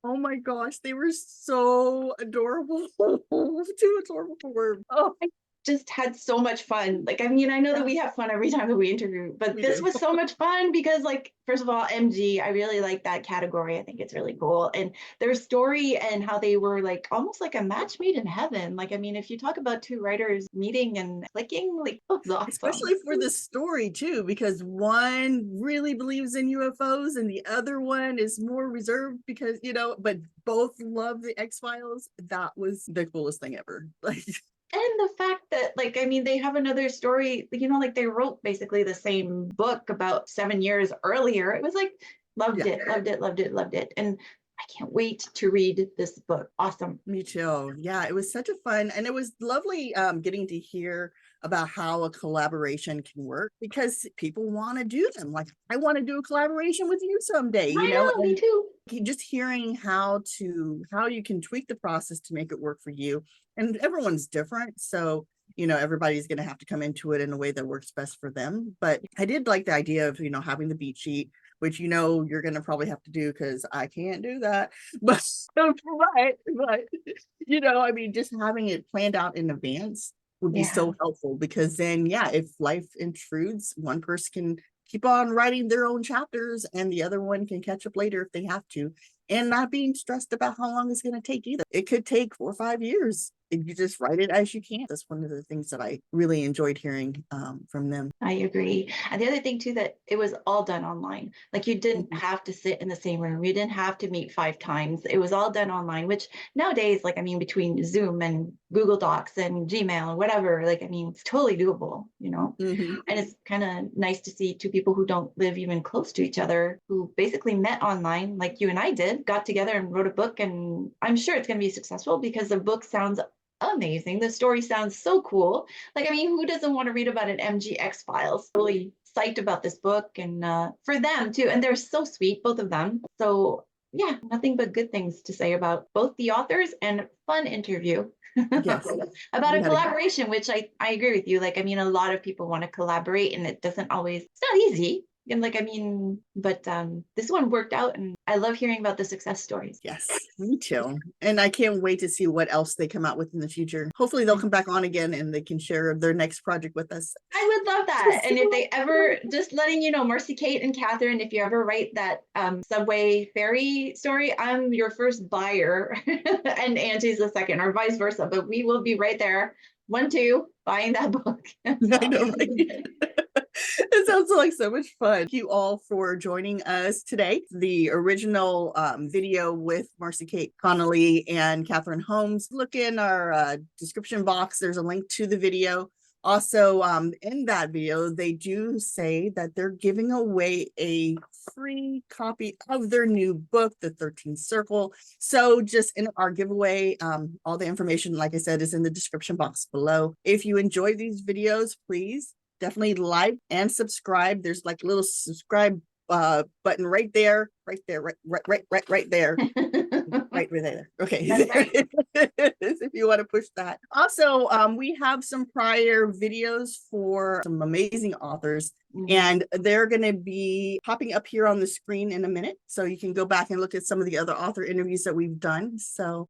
Oh my gosh, they were so adorable. Too adorable for words. Oh, Just had so much fun. Like, I mean, I know that yeah, we have fun every time that we interview, but we this do. was so much fun because, like, first of all, MG, I really like that category. I think it's really cool. And their story and how they were like almost like a match made in heaven. Like, I mean, if you talk about two writers meeting and clicking, like, oh, it's awesome. Especially for the story too, because one really believes in UFOs and the other one is more reserved because, but both love the X-Files. That was the coolest thing ever. Like, And the fact that, like, I mean, they have another story, like they wrote basically the same book about 7 years earlier. It was like, loved yeah, it, loved it, loved it, loved it. And I can't wait to read this book. Awesome. me too. Yeah, it was such a fun, and it was lovely getting to hear about how a collaboration can work because people want to do them. Like, I want to do a collaboration with you someday, I know, me and too. just hearing how you can tweak the process to make it work for you. And everyone's different, so everybody's going to have to come into it in a way that works best for them. But I did like the idea of having the beat sheet, which you're going to probably have to do because I can't do that. But I mean, just having it planned out in advance would be Yeah. so helpful, because then, yeah, if life intrudes, one person can keep on writing their own chapters and the other one can catch up later if they have to, and not being stressed about how long it's going to take either. It could take 4 or 5 years if you just write it as you can. That's one of the things that I really enjoyed hearing from them. I agree. And the other thing too, that it was all done online. Like, you didn't Mhm. have to sit in the same room. You didn't have to meet 5 times. It was all done online, which nowadays, like, I mean, between Zoom and Google Docs and Gmail and whatever, like, I mean, it's totally doable. Mhm. And it's kind of nice to see two people who don't live even close to each other, who basically met online, like you and I did, got together and wrote a book. And I'm sure it's going to be successful because the book sounds amazing. The story sounds so cool. Like, I mean, who doesn't want to read about an MGX files? Really psyched about this book, and for them too. And they're so sweet, both of them. So, yeah, nothing but good things to say about both the authors, and fun interview Yes, about we a had a collaboration, which I agree with you. Like, I mean, a lot of people want to collaborate, and it doesn't always, it's not easy. And, like, I mean, but this one worked out, and I love hearing about the success stories. yes, me too. And I can't wait to see what else they come out with in the future. Hopefully they'll come back on again and they can share their next project with us. I would love that. And if they ever, just letting you know, MarcyKate and Kathryn, if you ever write that subway ferry story, I'm your first buyer and Angie's the second, or vice versa. But we will be right there, 1, 2, buying that book. I know, right? It sounds like so much fun. Thank you all for joining us today. The original video with MarcyKate Connolly and Kathryn Holmes. Look in our description box. There's a link to the video. Also, in that video, they do say that they're giving away a free copy of their new book, The 13th Circle. So just in our giveaway, all the information, like I said, is in the description box below. If you enjoy these videos, please definitely like and subscribe. There's like a little subscribe button right there, right there, right there. Right there. Okay. That's right. If you want to push that. Also, we have some prior videos for some amazing authors, and they're going to be popping up here on the screen in a minute. So you can go back and look at some of the other author interviews that we've done. So